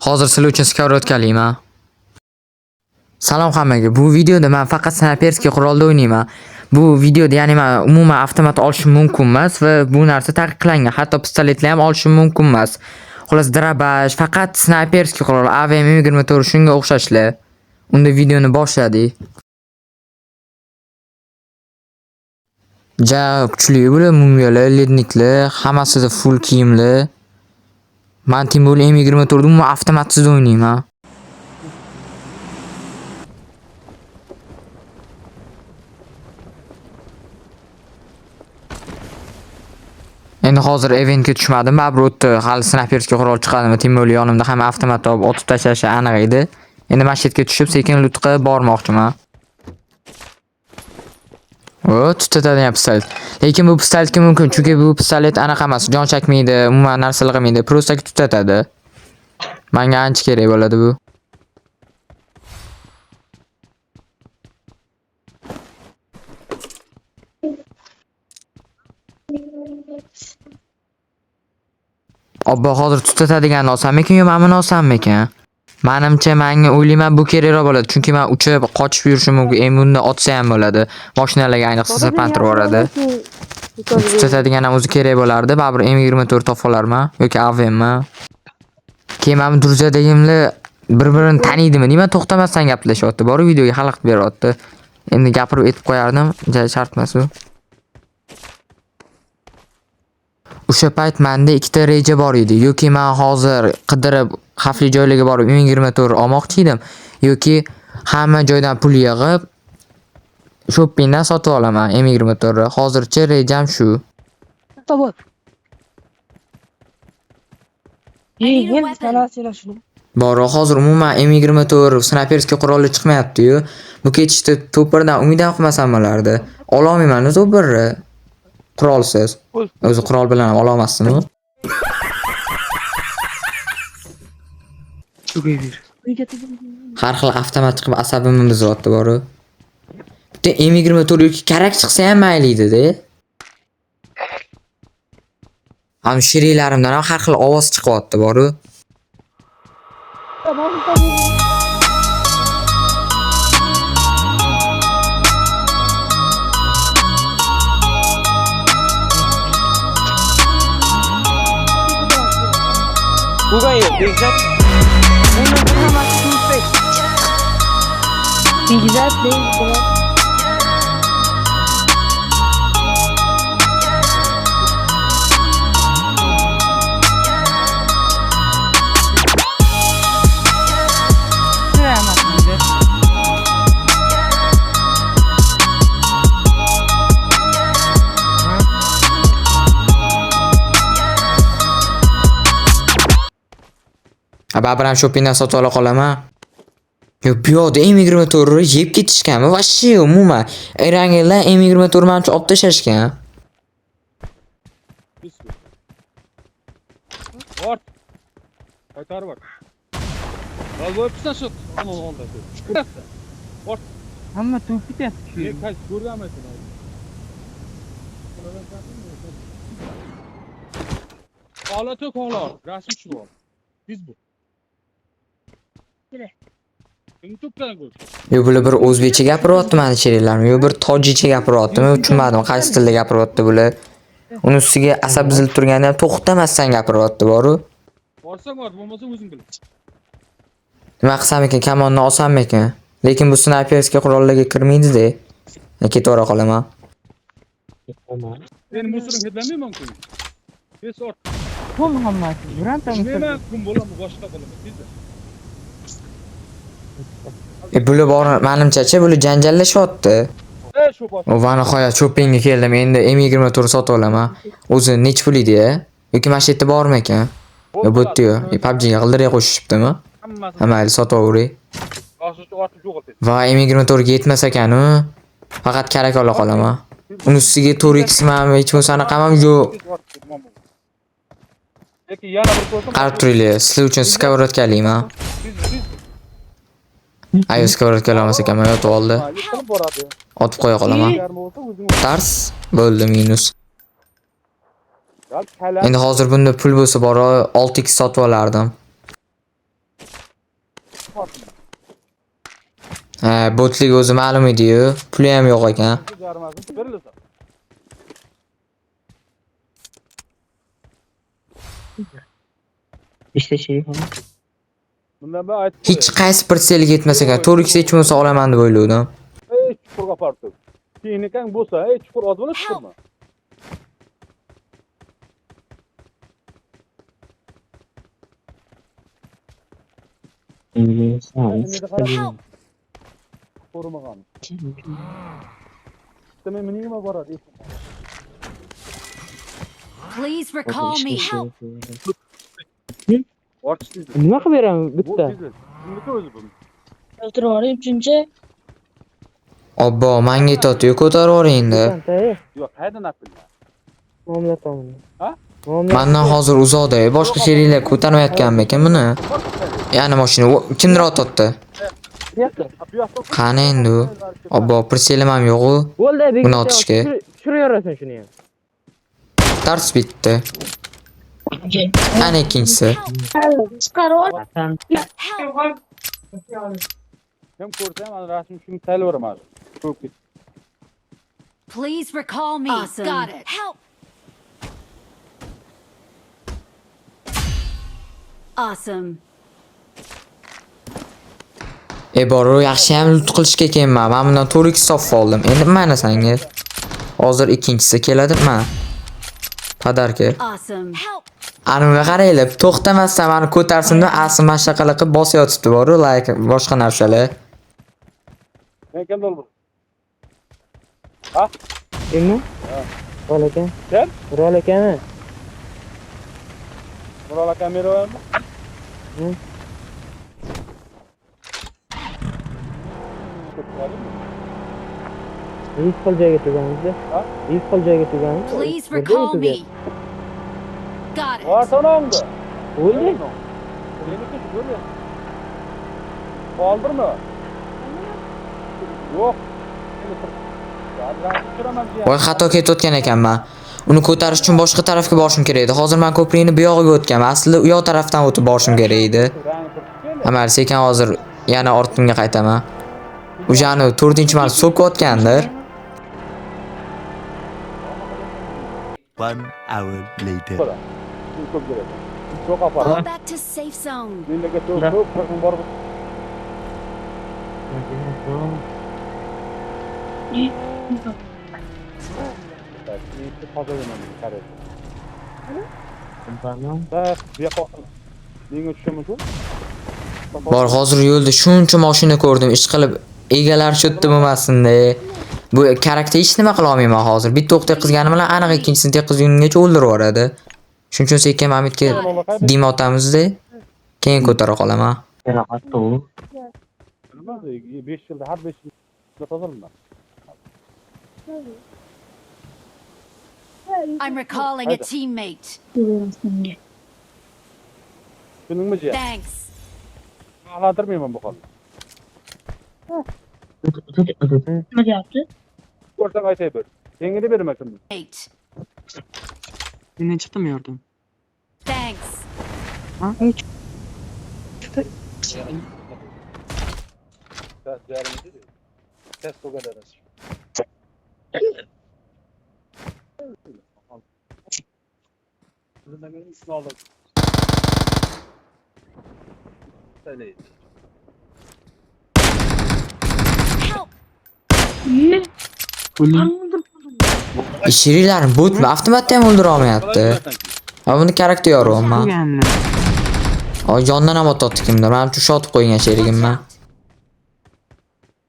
Hozir sizlar uchun skorotkaliman. Salom hammaga. Bu videoda men faqat snayperskiy qurolda o'ynayman. Bu videoda ya'ni men umuman avtomat olishim mumkin emas va bu narsa taqiqlangan. Hatto pistoletlar ham olishim mumkin emas. Xolos drabaj, faqat snayperskiy qurol AVM-24 shunga o'xshashlar. Unda videoni boshladik. Ja kuchli bo'lib, mumyalar, ledniklar, hammasida full kiyimli. Men Timur M24 da umuman avtomatsiz o'ynayman. Endi hozir eventga tushmadim, baribir o'tdi. Hali snayperskiy qurol chiqadimi? Timur yonimda hamma avtomat olib otib tashlashi aniq edi. Endi masjidga tushib sekin loot qilib bormoqchiman. O, tutatadigan pistolet. Lekin bu pistoletga mumkin, chunki bu pistolet anaqa emas, jon chakmaydi, umuman narsalar qilmaydi, просто tutatadi. Menga ancha kerak bo'ladi bu. Obbo, hozir tutatadigan olsam-mikin yo men buni olsam-mikin? Menimcha menga o'ylayman bu kerakroq bo'ladi, chunki men uchib qochib yurishim mumkin. Endi bunda otsa ham bo'ladi. Mashinalarga ayniqsa serpantib boradi. Tutatadigan ham o'zi kerak bo'lardi. Baribir M24 topib olarman yoki AVM. Keyin men Durjadagimlar bir-birini taniydimi? Nima to'xtamasdan gaplashyapti? Bor videoga xalaqit beryapti. Endi gapirib aytib qo'yardim, shart emas u. O'sha payt menda ikkita reja bor edi. Yoki men hozir qidirib xavfli joylarga borib M24 olmoqchi edim, yoki hamma joydan pul yig'ib shoppingdan sotib olaman M24 ni. Hozircha rejam shu. Bor, hozir umuman M24 snayperskiy qurolli chiqmayapti-yu. Bu ketishda to'pirdan umid ham qilmasam bo'lardi. Ola olmayman to'pirni. Qurolsiz. O'zi qurol bilan ham ola olmasdim-ku. Har xil avtomat chiqib asabimni buzyapti bor. Bitta M24 yoki karak chiqsa ham mayli edi-da. Ham sheriklarimdan ham har xil ovoz chiqyapti bor. Bugan yo'q, bekzat. Bekzat, Baribir ham shoppingdan sotib ola qolaman. Yo, bu yoqda M24 ni yeb ketishganmi? Vashshi umuman. Rangilar M24 menimcha olib tashlashgan. Ort. Qaytarib bak. Al bo'psan shu. Onda. Ort. hamma to'p ketyapti. Ne kaç ko'rganmisan? Ola to'konlar, rasm shu bor. Biz bu. Yo, bular bir o'zbekcha gapiryapti meni sheriklarim, yo bir tojikcha gapiryapti. Men tushunmadim qaysi tilda gapiryapti bular. Uni ustiga asab buzilib turganda ham to'xtamasdan gapiryapti bor-ku. Borsang bor, bo'lmasa o'zing bil. Nima qilsam ekan, kamonni olsam ekan? Lekin bu snayperskiy qurollarga kirmaydi-da. Ketavera qolaman. Endi musurim ketlanmayman-ku. Tez ort. Pul hammasi. Birontamiz. Nima kun bo'lamu boshqa bo'lamu, tez. Bular bor, menimcha bular janjallashyapti. Shu bosh. Va nihoyat shoppingga keldim. Endi M24 sotib olaman. O'zi nech pul edi-ya? Yoki mana shu yerda bormi ekan? Yo, bo'tdi-yu. PUBG'ga g'ildiray qo'shishibdimi? Mayli, sotib o'ray. Va M24 ga yetmas ekan-u. Faqat karak ola qolaman. Uni ustiga 4x ham hech bo'lsa anaqamam yo'q. Qarab turinglar, sizlar uchun skavorodkalayman. Ayo, skavorodka olmas ekanman, yotib oldi. Otib qo'ya qolaman. Tars bo'ldi minus. Endi hozir bunda pul bo'lsa bor, 6x sotib olardim. qo'rqatyapman. Ha, botlik o'zi ma'lum edi-yu. Puli ham yo'q ekan. Jarmasini berilsa. İşte şey falan. Bundan ben aytib Hech qaysi pritseliga yetmas ekan. 4x hech bo'lsa olaman deb o'ylovdim. Ey chuqurga apartib. Keyinkan bo'lsa, ey chuqur oz bo'la chuqurmi? Ko'rmagan. Demak, meni nima boradi? Please recall me. Help. Ortish Nima qilib beraman bitta? Kimniki o'zi bu? O'tirib uchinchi. Obbo, menga aytadi-yu, ko'tarib yuboring endi. Yo'q, qayerdan apillar? Muomala tomoni. Ha? Mendan hozir uzoqda. Boshqa sheriklar ko'tarmayotganmikan buni? Ya'ni mashina kimdir ototdi. Bu yoqda Qani endi u? Obbo, pritselim ham yo'q-u. Bo'ldi, Buni otishga. Tushiraverasizlar shuni ham. Dars bitdi. Ana ikkinchisi. Chiqarib ol. kim ko'rsa ham ana rasm shuni tayyorlaman. Ko'p ketdi. Please recall me. Awesome. Got it. Help. Awesome. Boru yaxshi ham lut qilishga kelman. Men bundan 4x sotib oldim. Endi mana senga. Hozir ikkinchisi keladi, mana. Padarka. Awesome. Help. Anunga qaranglar, to'xtamasdan meni ko'tarsinda asl mashaqala qilib bosayotibdi boru, like boshqa narsalar. Men kim bo'ldi? Kimni? Rol ekan. Kim? Rol ekanmi? Murola kamerayapmi? Hı. Ilk xil joyga turganmiz-da. Ha? Ilk xil joyga turganmiz. Please recall me. Got it. Vartanamda. Bo'ldi. Meniki ko'rya. Qoldirma. Yo'q. Voy, xato ketayotgan ekanman. Uni ko'tarish uchun boshqa tarafga borishim kerak edi. Hozir men ko'prikni bu yog'iga o'tganman. Aslida u yoq tarafdan o'tib borishim kerak edi. Amal sekin hozir yana ortimga qaytaman. O'shani 4-marta so'kayotgandir. 1 hour later. Yo'q apar. Fall back to safe zone. Menga ko'p qirqim bor. Ikki hozirman qarab. Bak, bu yoqqa. Menga tushamiz-ku? Bor, hozir yo'lda shuncha mashina ko'rdim, ish qilib egalar shotdi bo'lmasin-da. Bu karakter hech nima qila olmayman hozir. Bitta o'q teqizganim bilan aniq ikkinchisini teqizgungacha o'ldirib yuboradi. Shuning uchun sekin Mamitga dim otamiz-da. Keyin ko'tara qolaman. Nima? 5 yilda har 5 yilda tozalaman. I'm recalling a teammate. Shuningmi ji? Thanks. Ağlandırmayayım bu konu. Nima deyapti? Ko'rsang aytay bir. Yengini berma kimni. Mate. Mendan chiqdimi yordam? Thanks. Ha? Test o kadar. Buradan benim üstüne aldım. Söyle. Help. Shiriklar botmi? Avtomatda ham o'ldira olmayapti. Ha, buni karakter yoryapman. O jondan ham ototdi kimdir. Men uchun shotib qo'ygan sherigimman.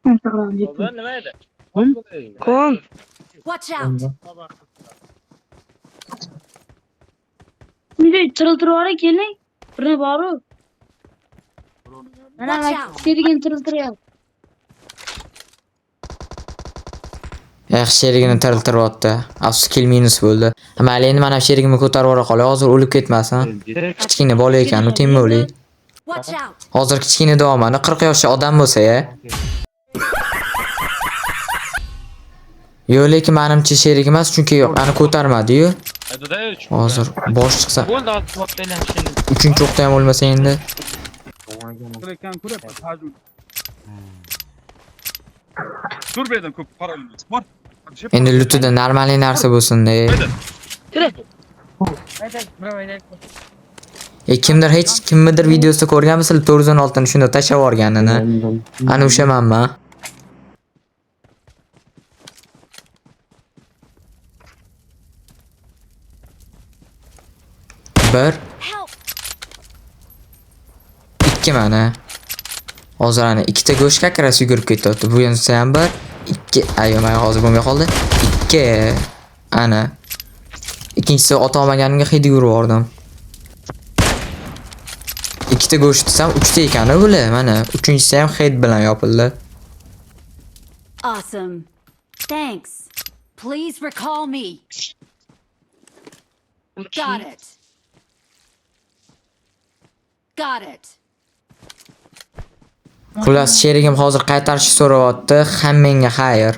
Nima edi? Kom. Watch out. Bunday tiriltirib keling. Birni boru. Mana Watch out. serigini tiriltiryapti. Yaxshi sherigini tiriltiryapti. Afsus kill minus bo'ldi. Mayli, endi mana sherigimni ko'tarib yubora qolay. Hozir o'lib ketmasin. Kichkina bola ekan, u tenma o'lik. Watch out. Hozir kichkina davomani 40 yoshli odam bo'lsa-ya. Yo'q, lekin menimcha sherik emas, chunki ani ko'tarmadi-yu. Hozir bosh chiqsa. Bo'ldi, otib belang shuni. Uchinchi o'qda ham o'lmasa endi. qilayotgan ko'rib tajul. Tur berdim ko'p qaraymiz. Bor. Endi lutida normalniy narsa bo'lsin-da. Kimdir hech kimnidir videosida ko'rganmisizlar 416 ni shunda tashlab yuborganini. Ana o'sha manma. Bir, Help! ikki mana. Hozir ana ikkita go'shtga kirasi yugurib ketyapti. Bu yansa ham bir, ikki. Ayo, men hozir bo'lmay qoldi. Ikki. Ana. Ikkinchisi ota olmaganimga hid yurib yubordim. Ikkita go'sht desam 3 ta ekan bular. Mana, uchinchisi ham hid bilan yopildi. Awesome. Thanks. Please recall me. Got it. Got it. Xullas, sherigim hozir qaytarishni so'rayapti. Hammangga xayr.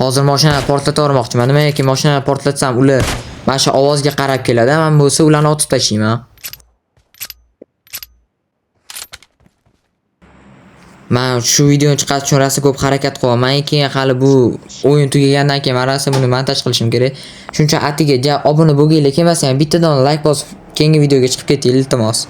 Hozir mashinani portlata olmoqchiman. Nimaiki mashinani portlatsam, ular mana shu ovozga qarab keladi. Men bo'lsa ularni otib tashlayman. Men shu videoni chiqarish uchun rosa ko'p harakat qilyapman. Keyin hali bu o'yin tugagandan keyin men rosa buni montaj qilishim kerak. Shuning uchun atiga obuna bo'lganglar kelmasa ham bittadan like bosib, keyingi videoga chiqib keting, iltimos.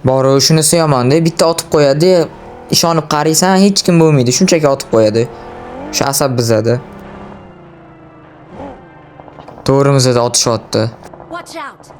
Bori shunisi yomon-da, bitta otib qo'yadi, ishonib qaraysan, hech kim bo'lmaydi, shunchaki otib qo'yadi. Shu asab bizadi. To'g'rimizda otishyapti. Watch out.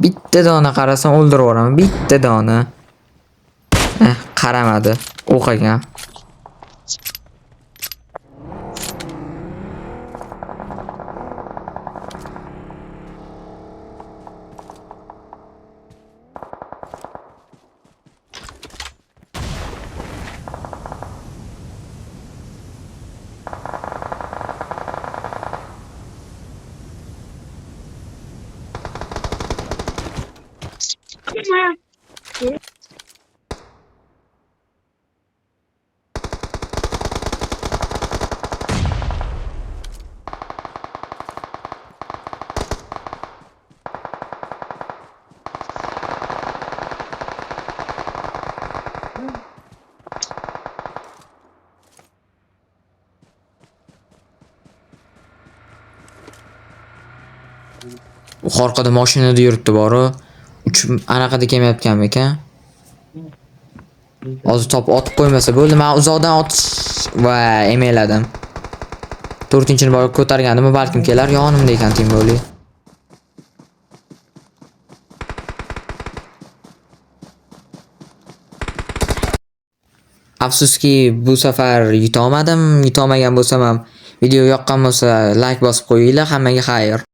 Bitta dona qarasam o'ldirib yuboraman, bitta dona. Qaramadi, o'qigan. Orqada mashinada yuribdi bori. Anaqada kelmayotgan ekan. Hozir top otib qo'ymasa bo'ldi. Men uzoqdan otish va emeladim. 4-ni borib ko'targandim, balkim kelar yonimda ekan Timboli. Afsuski bu safar yutolmadim. Yutolmagan bo'lsam ham video yoqqan bo'lsa like bosib qo'yinglar. Hammaga xayr.